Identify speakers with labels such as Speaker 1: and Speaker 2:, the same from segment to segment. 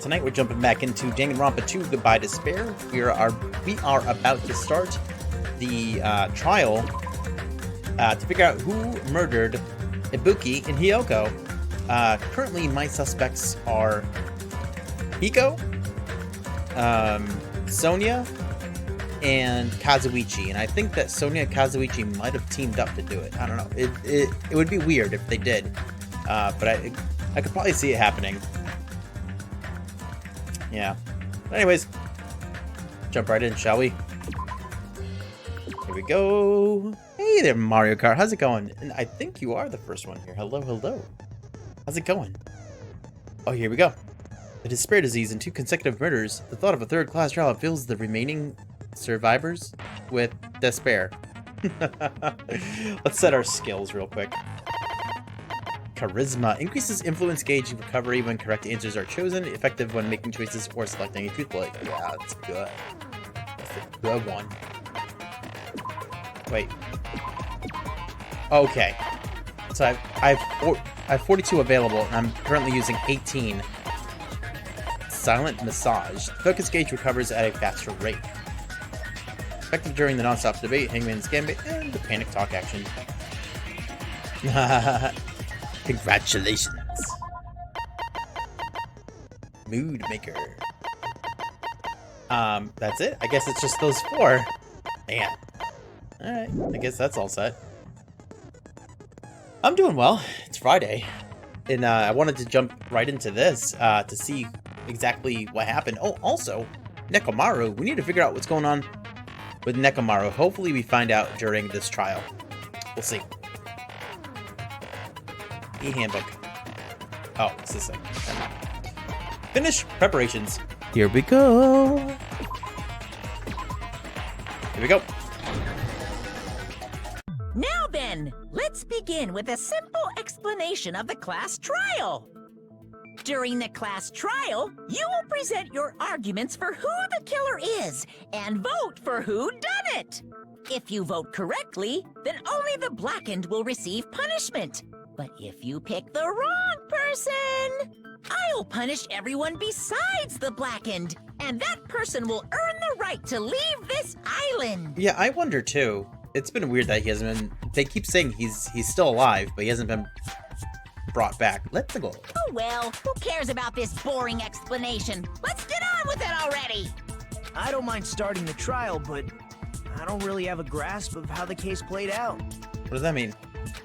Speaker 1: Tonight we're jumping back into Danganronpa 2 Goodbye Despair. We are about to start the trial to figure out who murdered Ibuki and Hyoko. Currently my suspects are Hiko, Sonia, and Kazuichi, and I think that Sonia and Kazuichi might have teamed up to do it. I don't know. It would be weird if they did, but I could probably see it happening. Yeah. But anyways, jump right in, shall we? Here we go. Hey there, Mario Kart. How's it going? And I think you are the first one here. Hello, hello. How's it going? Oh, here we go. The despair disease and 2 consecutive murders. The thought of a third-class trial fills the remaining survivors with despair. Let's set our skills real quick. Charisma increases influence gauge and recovery when correct answers are chosen. Effective when making choices or selecting a truthful. Yeah, that's good. That's a good one. Wait. Okay. So I have 42 available, and I'm currently using 18. Silent massage. Focus gauge recovers at a faster rate. Effective during the non-stop debate, Hangman's Gambit, and the panic talk action. Congratulations. Mood maker. That's it? I guess it's just those 4. Man. Alright, I guess that's all set. I'm doing well. It's Friday. And I wanted to jump right into this to see exactly what happened. Oh, also, Nekomaru. We need to figure out what's going on with Nekomaru. Hopefully we find out during this trial. We'll see. E-handbook. Oh, it's this thing. Finish preparations. Here we go. Here we go.
Speaker 2: Now then, let's begin with a simple explanation of the class trial. During the class trial, you will present your arguments for who the killer is and vote for who done it. If you vote correctly, then only the blackened will receive punishment. But if you pick the wrong person, I'll punish everyone besides the blackened, and that person will earn the right to leave this island.
Speaker 1: Yeah, I wonder too. It's been weird that he hasn't been... They keep saying he's still alive, but he hasn't been brought back. Let's go.
Speaker 2: Oh well, who cares about this boring explanation? Let's get on with it already.
Speaker 3: I don't mind starting the trial, but I don't really have a grasp of how the case played out.
Speaker 1: What does that mean?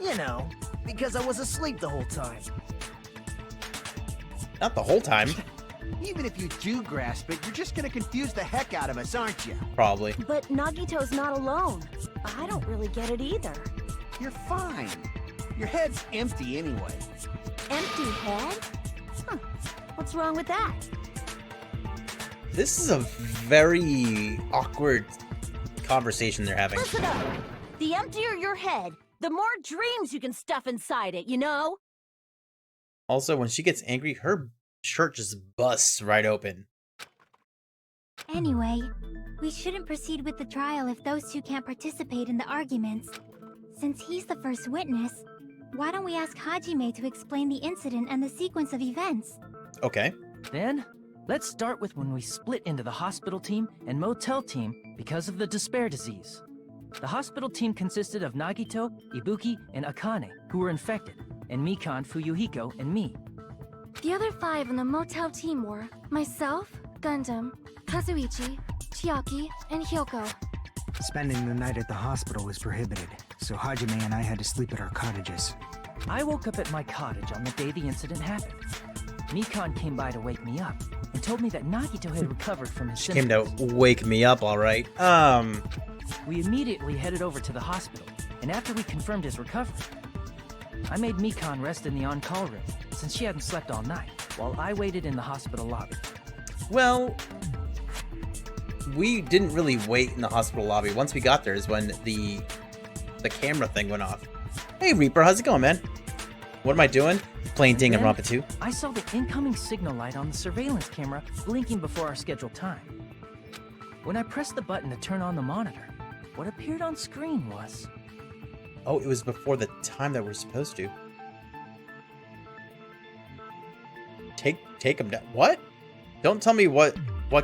Speaker 3: You know, because I was asleep the whole time.
Speaker 1: Not the whole time.
Speaker 4: Even if you do grasp it, you're just gonna confuse the heck out of us, aren't you?
Speaker 1: Probably.
Speaker 5: But Nagito's not alone. I don't really get it either.
Speaker 4: You're fine. Your head's empty anyway.
Speaker 5: Empty head? Huh. What's wrong with that?
Speaker 1: This is a very awkward conversation they're having.
Speaker 5: Listen up. The emptier your head, the more dreams you can stuff inside it, you know?
Speaker 1: Also, when she gets angry, her shirt just busts right open.
Speaker 6: Anyway, we shouldn't proceed with the trial if those 2 can't participate in the arguments. Since he's the first witness, why don't we ask Hajime to explain the incident and the sequence of events?
Speaker 1: Okay.
Speaker 3: Then, let's start with when we split into the hospital team and motel team because of the despair disease. The hospital team consisted of Nagito, Ibuki, and Akane, who were infected, and Mikan, Fuyuhiko, and me.
Speaker 5: The other 5 in the motel team were myself, Gundam, Kazuichi, Chiaki, and Hyoko.
Speaker 7: Spending the night at the hospital was prohibited, so Hajime and I had to sleep at our cottages.
Speaker 3: I woke up at my cottage on the day the incident happened. Mikan came by to wake me up and told me that Nagito had recovered from his
Speaker 1: Came
Speaker 3: symptoms.
Speaker 1: to wake me up, alright.
Speaker 3: We immediately headed over to the hospital, and after we confirmed his recovery, I made Mikan rest in the on-call room, since she hadn't slept all night, while I waited in the hospital lobby.
Speaker 1: Well, we didn't really wait in the hospital lobby. Once we got there is when the camera thing went off. Hey Reaper, how's it going, man? What am I doing? Playing Danganronpa 2.
Speaker 3: I saw the incoming signal light on the surveillance camera blinking before our scheduled time. When I pressed the button to turn on the monitor, what appeared on screen was...
Speaker 1: Oh, it was before the time that we're supposed to. Take him down. What? Don't tell me what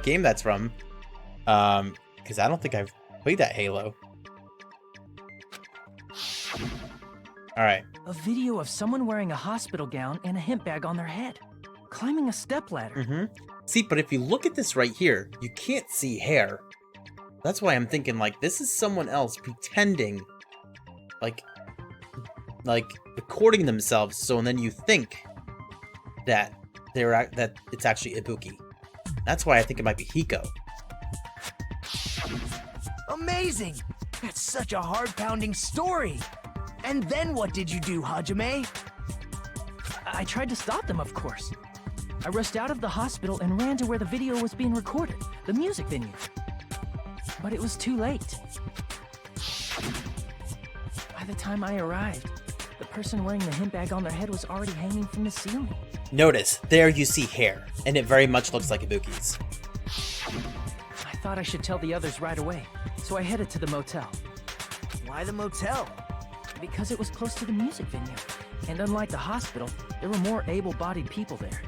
Speaker 1: game that's from. Because I don't think I've played that Halo. Alright.
Speaker 3: A video of someone wearing a hospital gown and a hemp bag on their head, climbing a stepladder.
Speaker 1: See, but if you look at this right here, you can't see hair. That's why I'm thinking, like, this is someone else pretending, like recording themselves, so and then you think that that it's actually Ibuki. That's why I think it might be Hiko.
Speaker 8: Amazing! That's such a heart-pounding story! And then what did you do, Hajime?
Speaker 3: I tried to stop them, of course. I rushed out of the hospital and ran to where the video was being recorded, the music venue. But it was too late. By the time I arrived, the person wearing the hemp bag on their head was already hanging from the ceiling.
Speaker 1: Notice, there you see hair, and it very much looks like Ibuki's.
Speaker 3: I thought I should tell the others right away, so I headed to the motel.
Speaker 8: Why the motel?
Speaker 3: Because it was close to the music venue, and unlike the hospital, there were more able-bodied people there.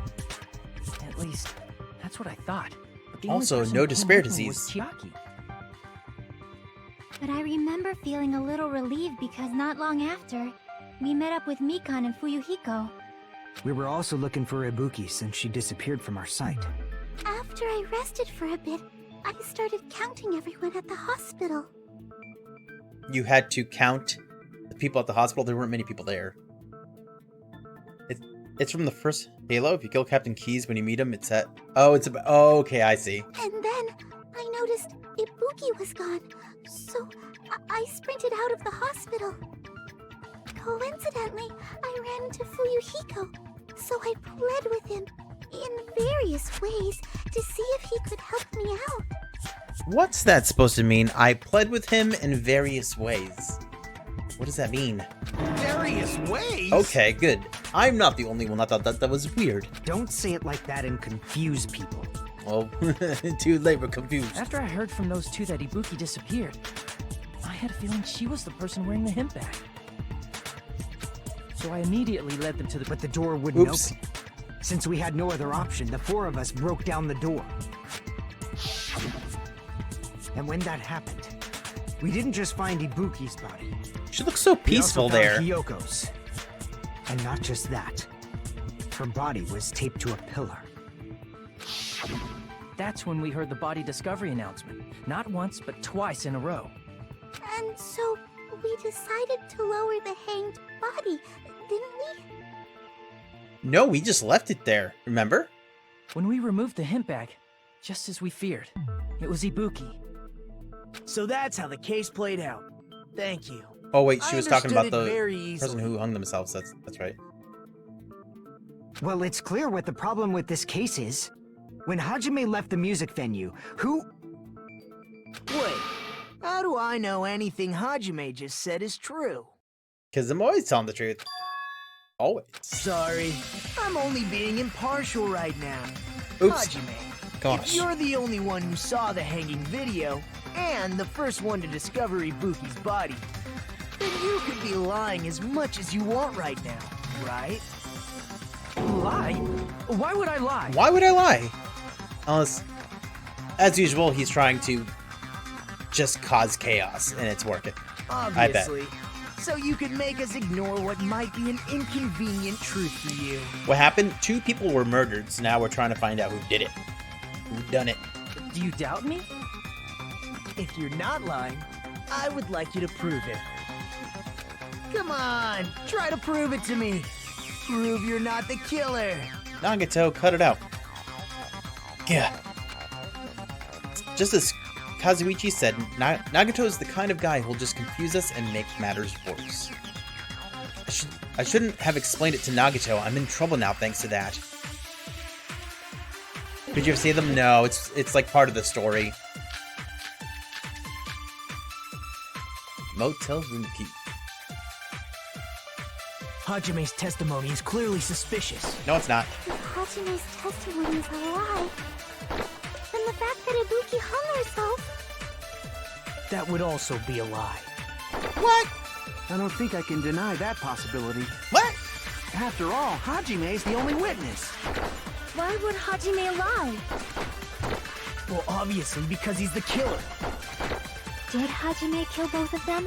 Speaker 3: At least, that's what I thought. But the only
Speaker 1: Also,
Speaker 3: person
Speaker 1: no
Speaker 3: who came
Speaker 1: despair
Speaker 3: with me was
Speaker 1: disease.
Speaker 3: Chiaki.
Speaker 6: But I remember feeling a little relieved because not long after, we met up with Mikan and Fuyuhiko.
Speaker 7: We were also looking for Ibuki since she disappeared from our site.
Speaker 6: After I rested for a bit, I started counting everyone at the hospital.
Speaker 1: You had to count the people at the hospital. There weren't many people there. It's from the first Halo. If you kill Captain Keyes when you meet him, it's at... Oh, it's about... Oh, okay, I see.
Speaker 6: And then I noticed Ibuki was gone, so I sprinted out of the hospital. Coincidentally, I ran into Fuyuhiko, so I pled with him in various ways to see if he could help me out.
Speaker 1: What's that supposed to mean? I pled with him in various ways. What does that mean?
Speaker 4: Various ways?
Speaker 1: Okay, good. I'm not the only one that thought that was weird.
Speaker 7: Don't say it like that and confuse people.
Speaker 1: Well, too late, we're confused.
Speaker 3: After I heard from those two that Ibuki disappeared, I had a feeling she was the person wearing the hemp bag. So I immediately led them to the...
Speaker 7: But the door wouldn't
Speaker 1: Oops.
Speaker 7: open. Since we had no other option, the four of us broke down the door. And when that happened, we didn't just find Ibuki's body.
Speaker 1: She looks so peaceful
Speaker 7: we also
Speaker 1: there.
Speaker 7: found Hyoko's. And not just that. Her body was taped to a pillar.
Speaker 3: That's when we heard the body discovery announcement. Not once, but twice in a row.
Speaker 6: And so we decided to lower the hanged body, didn't we?
Speaker 1: No, we just left it there, remember?
Speaker 3: When we removed the hemp bag, just as we feared, it was Ibuki.
Speaker 8: So that's how the case played out. Thank you.
Speaker 1: Oh wait, she
Speaker 8: I
Speaker 1: was talking about
Speaker 8: understood it
Speaker 1: the
Speaker 8: very
Speaker 1: person
Speaker 8: easily.
Speaker 1: who hung themselves. That's right.
Speaker 7: Well, it's clear what the problem with this case is. When Hajime left the music venue, who...
Speaker 8: Wait, how do I know anything Hajime just said is true?
Speaker 1: Because I'm always telling the truth. Always.
Speaker 8: Sorry, I'm only being impartial right now.
Speaker 1: Oops.
Speaker 8: Hajime,
Speaker 1: Gosh.
Speaker 8: if you're the only one who saw the hanging video, and the first one to discover Ibuki's body, then you could be lying as much as you want right now, right?
Speaker 3: Lie? Why would I lie?
Speaker 1: Why would I lie? Unless, as usual, he's trying to just cause chaos, and it's working. I bet.
Speaker 8: Obviously. So you could make us ignore what might be an inconvenient truth for you.
Speaker 1: What happened? 2 people were murdered, so now we're trying to find out who did it. Who done it?
Speaker 3: Do you doubt me?
Speaker 8: If you're not lying, I would like you to prove it. Come on, try to prove it to me. Prove you're not the killer.
Speaker 1: Nagato, cut it out. Yeah. Just as Kazuichi said, Nagato is the kind of guy who'll just confuse us and make matters worse. I shouldn't have explained it to Nagato. I'm in trouble now thanks to that. Did you ever see them? No, it's like part of the story. Motel room key.
Speaker 8: Hajime's testimony is clearly suspicious.
Speaker 1: No, it's not.
Speaker 6: If Hajime's testimony is a lie, then the fact that Ibuki hung herself...
Speaker 8: That would also be a lie.
Speaker 4: What? I don't think I can deny that possibility.
Speaker 1: What?
Speaker 4: After all, Hajime's the only witness.
Speaker 6: Well,
Speaker 5: Why would Hajime lie?
Speaker 8: Well, obviously, because he's the killer.
Speaker 6: Did Hajime kill both of them?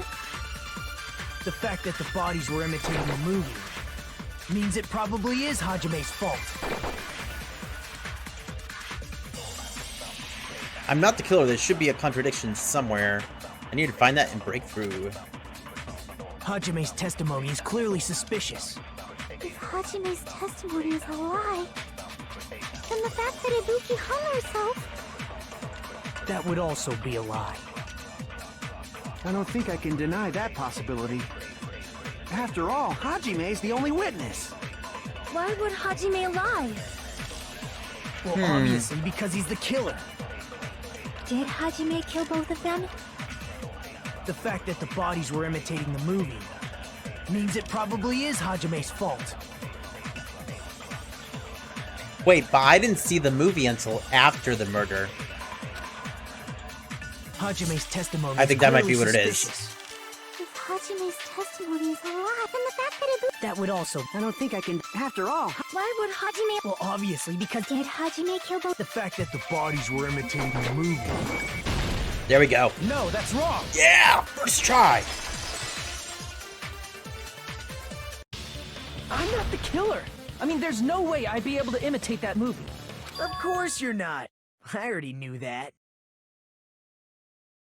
Speaker 8: The fact that the bodies were imitating the movie means it probably is Hajime's fault.
Speaker 1: I'm not the killer. There should be a contradiction somewhere. I need to find that and break through.
Speaker 8: Hajime's testimony is clearly suspicious.
Speaker 6: If Hajime's testimony is a lie, then the fact that Ibuki hung herself...
Speaker 8: That would also be a lie.
Speaker 4: I don't think I can deny that possibility. After all, Hajime's the only witness.
Speaker 5: Why would Hajime lie?
Speaker 8: Well, obviously, because he's the killer.
Speaker 6: Did Hajime kill both of them?
Speaker 8: The fact that the bodies were imitating the movie means it probably is Hajime's fault.
Speaker 1: Wait, but I didn't see the movie until after the murder.
Speaker 8: Hajime's testimony
Speaker 1: I think that might be
Speaker 8: clearly
Speaker 1: what it is.
Speaker 8: suspicious.
Speaker 6: If Hajime's testimony is a lie, then the fact that Ibuki...
Speaker 8: That would also...
Speaker 4: I don't think I can... After all,
Speaker 5: Why would Hajime...
Speaker 8: Well, obviously, because
Speaker 6: Did Hajime kill both...
Speaker 8: the fact that the bodies were imitating the movie.
Speaker 1: There we go.
Speaker 8: No, that's wrong.
Speaker 1: Yeah! First try!
Speaker 3: I'm not the killer. I mean, there's no way I'd be able to imitate that movie.
Speaker 8: Of course you're not. I already knew that.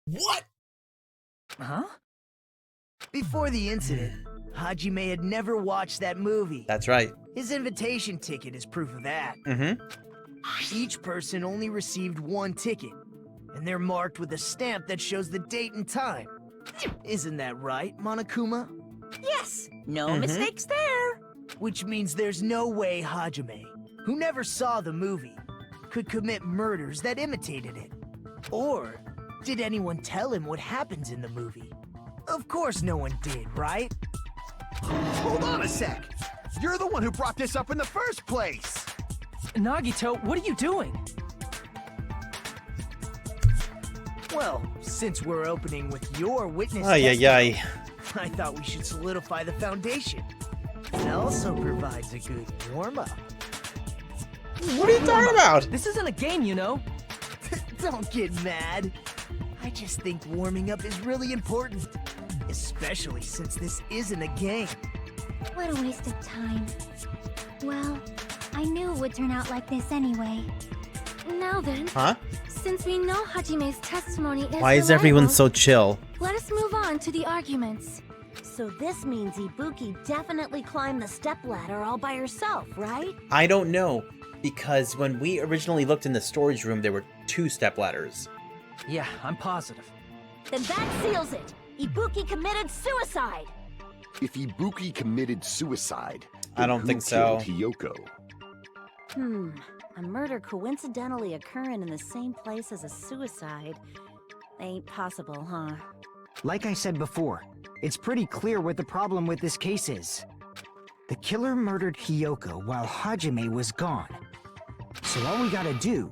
Speaker 1: What?
Speaker 3: Huh?
Speaker 8: Before the incident, Hajime had never watched that movie.
Speaker 1: That's right.
Speaker 8: His invitation ticket is proof of that.
Speaker 1: Mm-hmm.
Speaker 8: Each person only received one ticket, and they're marked with a stamp that shows the date and time. Isn't that right, Monokuma?
Speaker 2: Yes, no mistakes there.
Speaker 8: Which means there's no way Hajime, who never saw the movie, could commit murders that imitated it. Or did anyone tell him what happens in the movie? Of course no one did, right?
Speaker 4: hold on a sec. You're the one who brought this up in the first place.
Speaker 3: Nagito, what are you doing?
Speaker 8: Well, since we're opening with your witness
Speaker 1: Ay, ay,
Speaker 8: testimony,
Speaker 1: ay.
Speaker 8: I thought we should solidify the foundation. It also provides a good warm-up.
Speaker 1: What are you talking about?
Speaker 3: This isn't a game, you know.
Speaker 8: Don't get mad. I just think warming up is really important. Especially since this isn't a game.
Speaker 6: What a waste of time. Well, I knew it would turn out like this anyway.
Speaker 5: Now then,
Speaker 1: Huh?
Speaker 5: since we know Hajime's testimony is
Speaker 1: Why is everyone
Speaker 5: reliable,
Speaker 1: so chill?
Speaker 5: let us move on to the arguments.
Speaker 9: So this means Ibuki definitely climbed the stepladder all by herself, right?
Speaker 1: I don't know, because when we originally looked in the storage room, there were 2 stepladders.
Speaker 3: Yeah, I'm positive.
Speaker 9: Then that seals it. Ibuki committed suicide.
Speaker 10: If Ibuki committed suicide,
Speaker 1: I
Speaker 10: then
Speaker 1: don't
Speaker 10: who
Speaker 1: think so.
Speaker 10: killed Hiyoko?
Speaker 9: A murder coincidentally occurring in the same place as a suicide. Ain't possible, huh?
Speaker 7: Like I said before, it's pretty clear what the problem with this case is. The killer murdered Hiyoko while Hajime was gone. So all we gotta do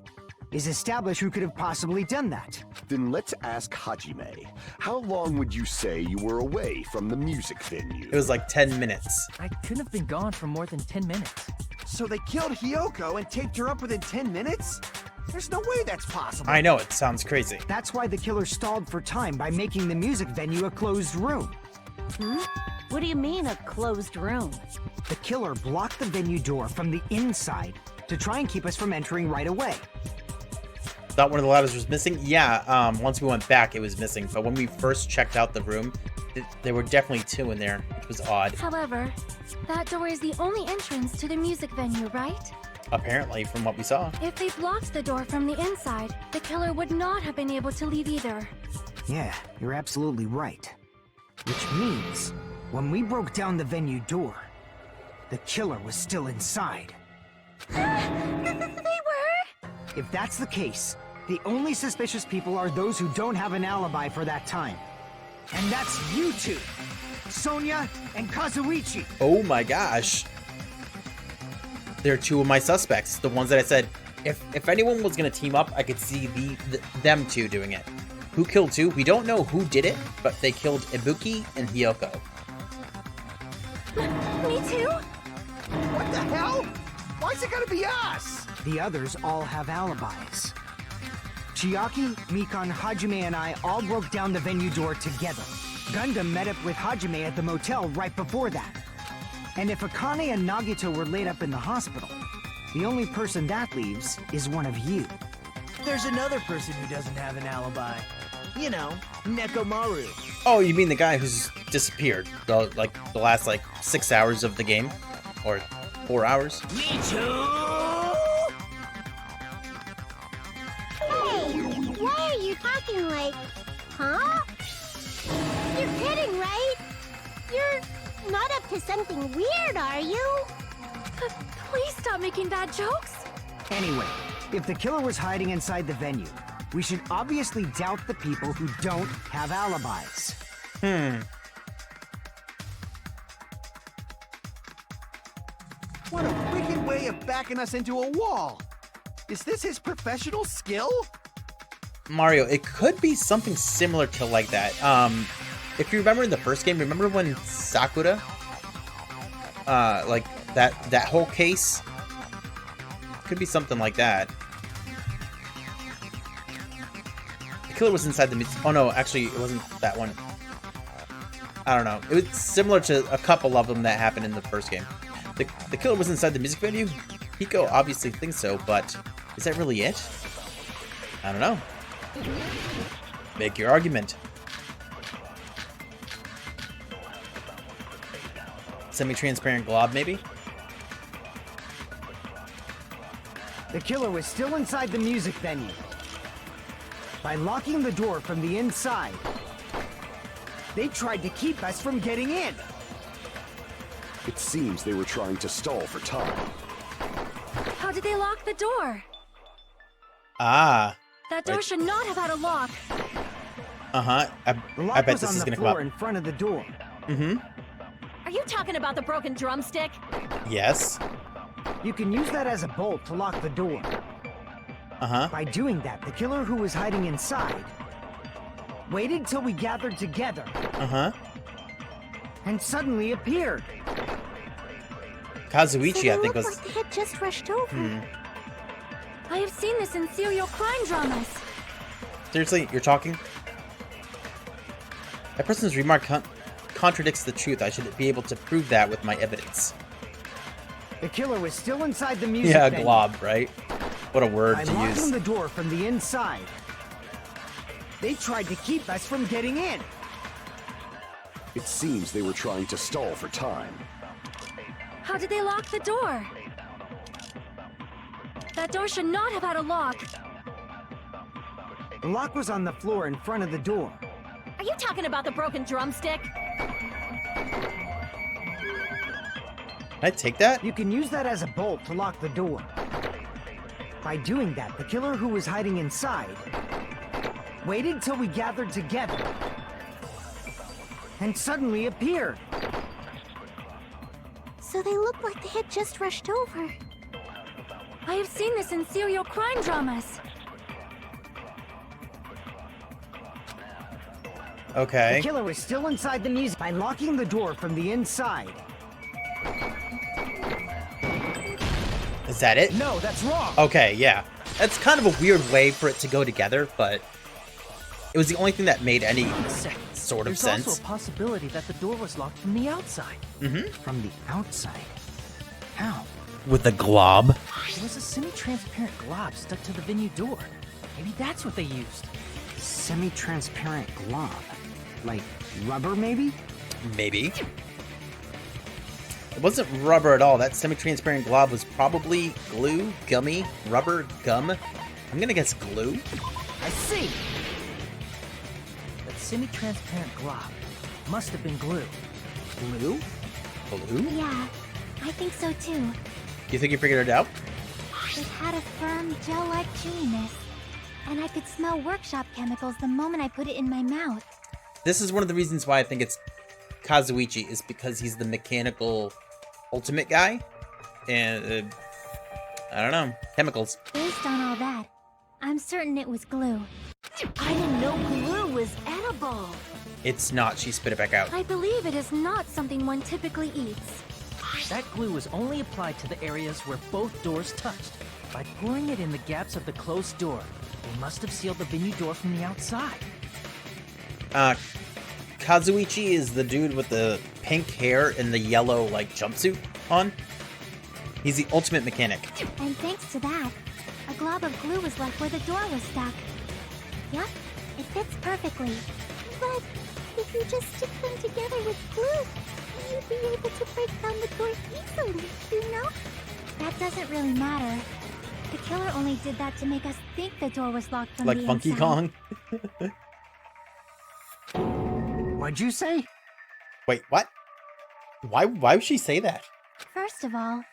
Speaker 7: is establish who could have possibly done that.
Speaker 10: Then let's ask Hajime. How long would you say you were away from the music venue?
Speaker 1: It was like 10 minutes.
Speaker 3: I couldn't have been gone for more than 10 minutes.
Speaker 4: So they killed Hiyoko and taped her up within 10 minutes? There's no way that's possible.
Speaker 1: I know, it sounds crazy.
Speaker 7: That's why the killer stalled for time by making the music venue a closed room.
Speaker 9: What do you mean, a closed room?
Speaker 7: The killer blocked the venue door from the inside to try and keep us from entering right away.
Speaker 1: Thought one of the ladders was missing? Yeah, once we went back, it was missing. But when we first checked out the room, there were definitely 2 in there, which was odd.
Speaker 5: However, that door is the only entrance to the music venue, right?
Speaker 1: Apparently, from what we saw.
Speaker 5: If they blocked the door from the inside, the killer would not have been able to leave either.
Speaker 7: Yeah, you're absolutely right. Which means, when we broke down the venue door, the killer was still inside.
Speaker 5: They were?
Speaker 7: If that's the case, the only suspicious people are those who don't have an alibi for that time. And that's you two, Sonia and Kazuichi.
Speaker 1: Oh my gosh. They're 2 of my suspects. The ones that I said, if anyone was going to team up, I could see them 2 doing it. Who killed 2? We don't know who did it, but they killed Ibuki and Hiyoko.
Speaker 5: Me too?
Speaker 4: What the hell? Why's it gotta be us?
Speaker 7: The others all have alibis. Chiaki, Mikan, Hajime, and I all broke down the venue door together. Gundam met up with Hajime at the motel right before that. And if Akane and Nagito were laid up in the hospital, the only person that leaves is one of you.
Speaker 8: There's another person who doesn't have an alibi. You know, Nekomaru.
Speaker 1: Oh, you mean the guy who's disappeared? The last 6 hours of the game? Or 4 hours?
Speaker 8: Me too!
Speaker 6: Hey, why are you talking like, huh? You're kidding, right? You're not up to something weird, are you?
Speaker 5: Please stop making bad jokes.
Speaker 7: Anyway, if the killer was hiding inside the venue, we should obviously doubt the people who don't have alibis.
Speaker 4: What a wicked way of backing us into a wall! Is this his professional skill?
Speaker 1: Mario, it could be something similar to like that. If you remember in the first game, remember when Sakura, that whole case? Could be something like that. The killer was inside the... Oh no, actually, it wasn't that one. I don't know. It was similar to a couple of them that happened in the first game. The killer was inside the music venue? Hiko obviously thinks so, but is that really it? I don't know. Make your argument. Semi-transparent glob, maybe?
Speaker 7: The killer was still inside the music venue. By locking the door from the inside, they tried to keep us from getting in.
Speaker 10: It seems they were trying to stall for time.
Speaker 5: How did they lock the door?
Speaker 1: Ah.
Speaker 5: That door
Speaker 1: Right.
Speaker 5: should not have had a lock.
Speaker 1: Uh-huh.
Speaker 7: The lock
Speaker 1: I bet
Speaker 7: was
Speaker 1: this
Speaker 7: on
Speaker 1: is
Speaker 7: the
Speaker 1: gonna come
Speaker 7: floor
Speaker 1: up.
Speaker 7: in front of the door.
Speaker 1: Mm-hmm.
Speaker 2: Are you talking about the broken drumstick?
Speaker 1: Yes.
Speaker 7: You can use that as a bolt to lock the door.
Speaker 1: Uh-huh.
Speaker 7: By doing that, the killer who was hiding inside waited till we gathered together
Speaker 1: Uh-huh.
Speaker 7: and suddenly appeared.
Speaker 1: Kazuichi, I think, was...
Speaker 6: like they had just rushed over.
Speaker 5: I have seen this in serial crime dramas.
Speaker 1: Seriously, you're talking? That person's remark contradicts the truth. I should be able to prove that with my evidence.
Speaker 7: The killer was still inside the music
Speaker 1: Yeah,
Speaker 7: venue.
Speaker 1: glob, right? What a word
Speaker 7: By
Speaker 1: to
Speaker 7: locking
Speaker 1: use.
Speaker 7: the door from the inside, they tried to keep us from getting in.
Speaker 10: It seems they were trying to stall for time.
Speaker 5: How did they lock the door? That door should not have had a lock.
Speaker 7: The lock was on the floor in front of the door.
Speaker 2: Are you talking about the broken drumstick?
Speaker 1: Can I take that?
Speaker 7: You can use that as a bolt to lock the door. By doing that, the killer who was hiding inside waited till we gathered together and suddenly appeared.
Speaker 6: So they looked like they had just rushed over.
Speaker 5: I have seen this in serial crime dramas.
Speaker 1: Okay.
Speaker 7: The killer was still inside the music by locking the door from the inside.
Speaker 1: Is that it?
Speaker 7: No, that's wrong.
Speaker 1: Okay, yeah. That's kind of a weird way for it to go together, but it was the only thing that made any sort of
Speaker 3: There's
Speaker 1: sense.
Speaker 3: also a possibility that the door was locked from the outside.
Speaker 1: Mm-hmm.
Speaker 7: From the outside? How?
Speaker 1: With the glob.
Speaker 3: There was a semi-transparent glob stuck to the venue door. Maybe that's what they used.
Speaker 7: Semi-transparent glob. Like rubber, maybe?
Speaker 1: Maybe. It wasn't rubber at all. That semi-transparent glob was probably glue, gummy, rubber, gum. I'm gonna guess glue.
Speaker 3: I see! That semi-transparent glob must have been glue.
Speaker 1: Glue? Glue?
Speaker 6: Yeah, I think so too.
Speaker 1: You think you figured it out?
Speaker 6: It had a firm, gel-like chewiness. And I could smell workshop chemicals the moment I put it in my mouth.
Speaker 1: This is one of the reasons why I think it's Kazuichi, is because he's the mechanical ultimate guy. And, I don't know, chemicals.
Speaker 6: Based on all that, I'm certain it was glue.
Speaker 9: I didn't know glue was edible.
Speaker 1: It's not, she spit it back out.
Speaker 5: I believe it is not something one typically eats.
Speaker 3: That glue was only applied to the areas where both doors touched. By pouring it in the gaps of the closed door, they must have sealed the venue door from the outside.
Speaker 1: Kazuichi is the dude with the pink hair and the yellow, like, jumpsuit on. He's the ultimate mechanic.
Speaker 6: And thanks to that, a glob of glue was left where the door was stuck. Yep, it fits perfectly. But if you just stick them together with glue, you'd be able to break down the door easily, you know? That doesn't really matter. The killer only did that to make us think the door was locked from
Speaker 1: Like
Speaker 6: the
Speaker 1: Funky
Speaker 6: inside.
Speaker 1: Kong.
Speaker 7: What'd you say?
Speaker 1: Wait, what? Why would she say that?
Speaker 6: First of all,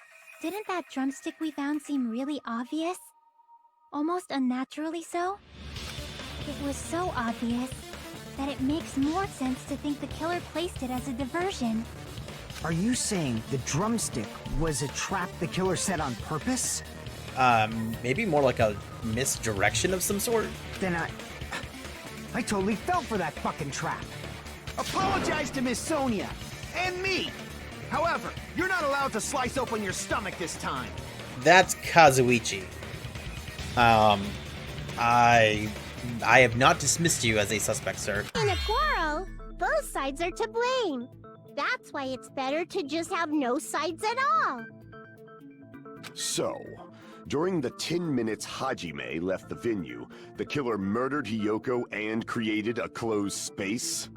Speaker 6: didn't that drumstick we found seem really obvious? Almost unnaturally so? It was so obvious that it makes more sense to think the killer placed it as a diversion.
Speaker 7: Are you saying the drumstick was a trap the killer set on purpose?
Speaker 1: Maybe more like a misdirection of some sort?
Speaker 7: Then I totally fell for that fucking trap.
Speaker 4: Apologize to Miss Sonia and me. However, you're not allowed to slice open your stomach this time.
Speaker 1: That's Kazuichi. I have not dismissed you as a suspect, sir.
Speaker 11: In a quarrel, both sides are to blame. That's why it's better to just have no sides at all.
Speaker 10: So, during the 10 minutes Hajime left the venue, the killer murdered Hiyoko and created a closed space?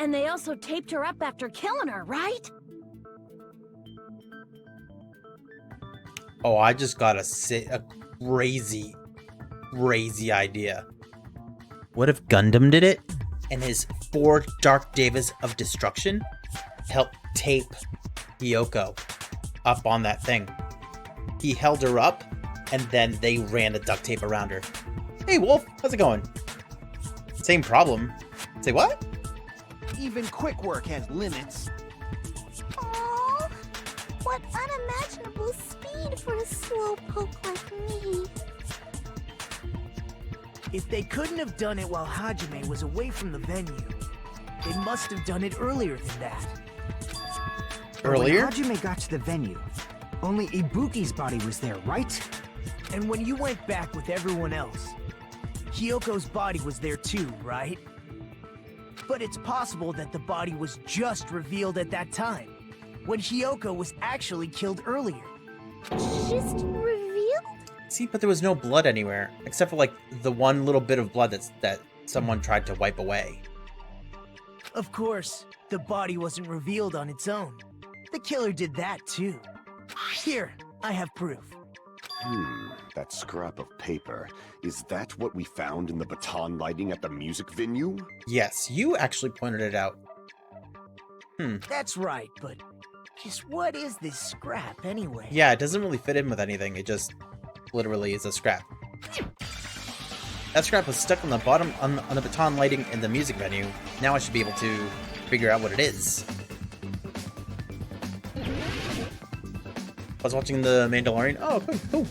Speaker 9: And they also taped her up after killing her, right?
Speaker 1: Oh, I just got a crazy idea. What if Gundam did it, and his 4 Dark Devas of Destruction helped tape Hiyoko up on that thing? He held her up, and then they ran the duct tape around her. Hey, Wolf, how's it going? Same problem. Say what?
Speaker 4: Even quick work has limits.
Speaker 11: Oh, what unimaginable speed for a slowpoke like me.
Speaker 8: If they couldn't have done it while Hajime was away from the venue, they must have done it earlier than that.
Speaker 1: Earlier?
Speaker 7: When Hajime got to the venue, only Ibuki's body was there, right?
Speaker 8: And when you went back with everyone else, Hiyoko's body was there too, right? But it's possible that the body was just revealed at that time, when Hiyoko was actually killed earlier.
Speaker 11: Just revealed?
Speaker 1: See, but there was no blood anywhere, except for like the one little bit of blood that someone tried to wipe away.
Speaker 8: Of course, the body wasn't revealed on its own. The killer did that too. Here, I have proof.
Speaker 10: That scrap of paper. Is that what we found in the baton lighting at the music venue?
Speaker 1: Yes, you actually pointed it out.
Speaker 8: That's right, but just what is this scrap anyway?
Speaker 1: Yeah, it doesn't really fit in with anything. It just literally is a scrap. That scrap was stuck on the bottom on the baton lighting in the music venue. Now I should be able to figure out what it is. I was watching The Mandalorian. Oh, cool.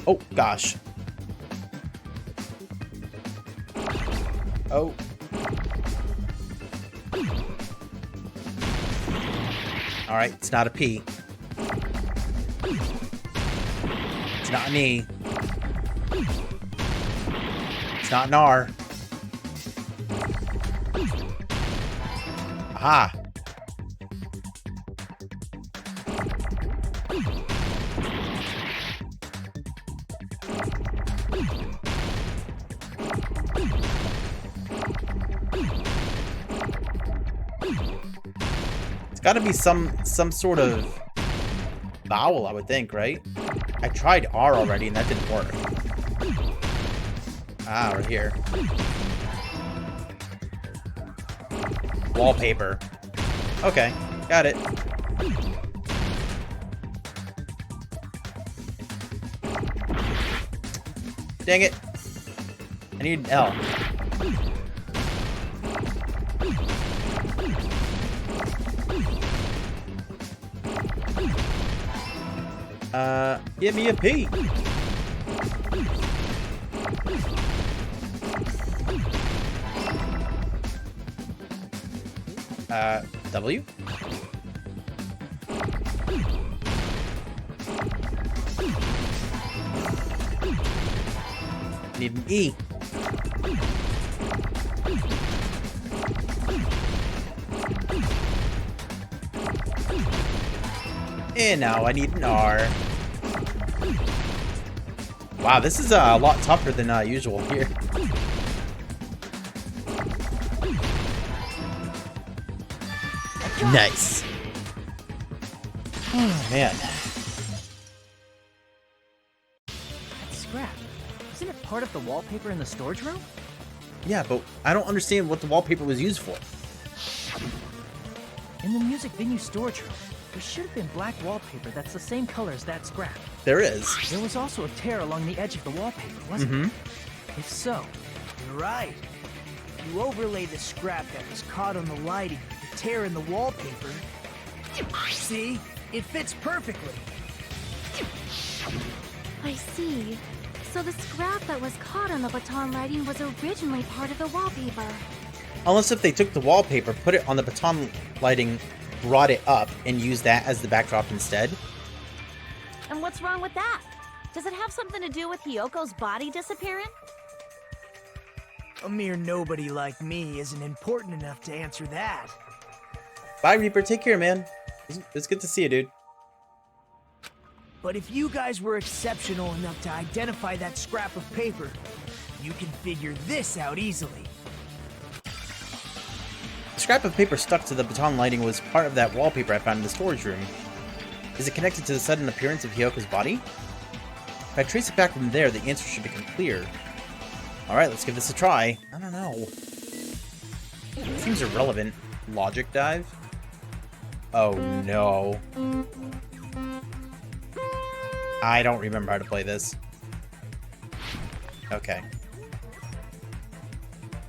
Speaker 1: Oh, gosh. Oh. Alright, it's not a P. It's not an E. It's not an R. Aha! It's gotta be some sort of vowel, I would think, right? I tried R already and that didn't work. Ah, right here. Wallpaper. Okay, got it. Dang it. I need an L. Give me a P. W? Need an E. And now I need an R. Wow, this is a lot tougher than usual here. Nice. Oh, man.
Speaker 3: That's scrap. Isn't it part of the wallpaper in the storage room?
Speaker 1: Yeah, but I don't understand what the wallpaper was used for.
Speaker 3: In the music venue storage room, there should have been black wallpaper that's the same color as that scrap.
Speaker 1: There is.
Speaker 3: There was also a tear along the edge of the wallpaper, wasn't
Speaker 1: Mm-hmm.
Speaker 3: it? If so,
Speaker 8: You're right. You overlay the scrap that was caught on the lighting, the tear in the wallpaper. See? It fits perfectly.
Speaker 5: I see. So the scrap that was caught on the baton lighting was originally part of the wallpaper.
Speaker 1: Unless if they took the wallpaper, put it on the baton lighting, brought it up, and used that as the backdrop instead.
Speaker 9: And what's wrong with that? Does it have something to do with Hyoko's body disappearing?
Speaker 8: A mere nobody like me isn't important enough to answer that.
Speaker 1: Bye, Reaper. Take care, man. It's good to see you, dude.
Speaker 8: But if you guys were exceptional enough to identify that scrap of paper, you can figure this out easily.
Speaker 1: The scrap of paper stuck to the baton lighting was part of that wallpaper I found in the storage room. Is it connected to the sudden appearance of Hyoko's body? If I trace it back from there, the answer should become clear. Alright, let's give this a try. I don't know. Seems irrelevant. Logic dive? Oh no. I don't remember how to play this. Okay.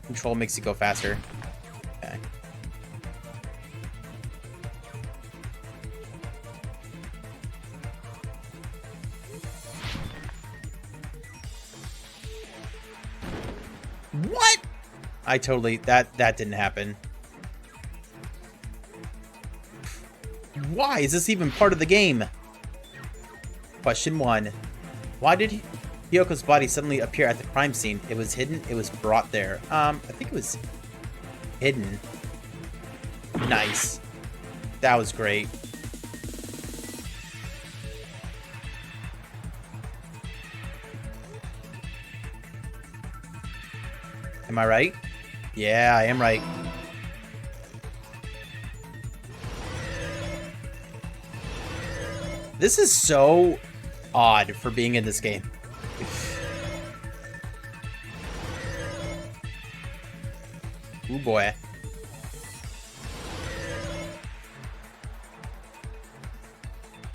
Speaker 1: Control makes you go faster. Okay. What? I totally... That didn't happen. Why is this even part of the game? Question 1. Why did Hyoko's body suddenly appear at the crime scene? It was hidden. It was brought there. I think it was hidden. Nice. That was great. Am I right? Yeah, I am right. This is so odd for being in this game. Ooh boy.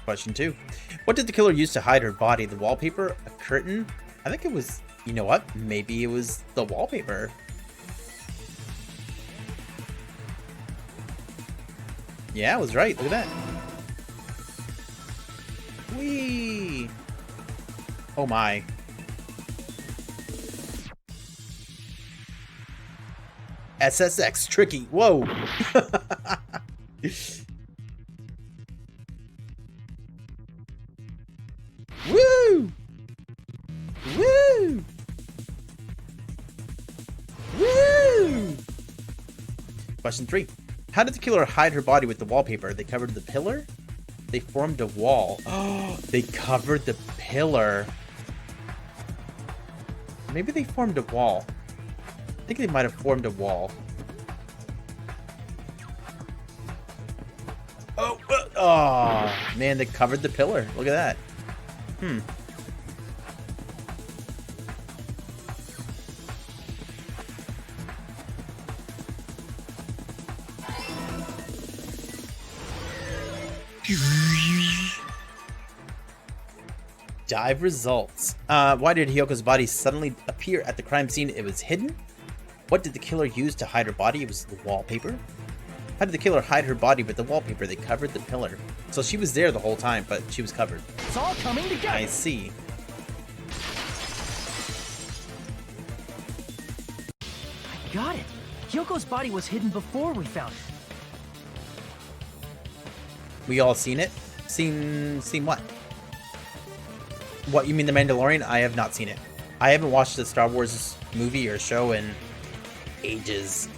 Speaker 1: Question 2. What did the killer use to hide her body? The wallpaper? A curtain? I think it was... You know what? Maybe it was the wallpaper. Yeah, I was right. Look at that. Whee! Oh my. SSX tricky. Whoa. Woo! Woo! Woo! Question 3. How did the killer hide her body with the wallpaper? They covered the pillar? They formed a wall. Oh, they covered the pillar. Maybe they formed a wall. I think they might have formed a wall. Oh, oh, man, they covered the pillar. Look at that. Hmm. Dive results. Why did Hyoko's body suddenly appear at the crime scene? It was hidden. What did the killer use to hide her body? It was the wallpaper. How did the killer hide her body with the wallpaper? They covered the pillar. So she was there the whole time, but she was covered.
Speaker 3: It's all coming together.
Speaker 1: I see.
Speaker 3: I got it. Hyoko's body was hidden before we found it.
Speaker 1: We all seen it? Seen what? What, you mean The Mandalorian? I have not seen it. I haven't watched the Star Wars movie or show in ages.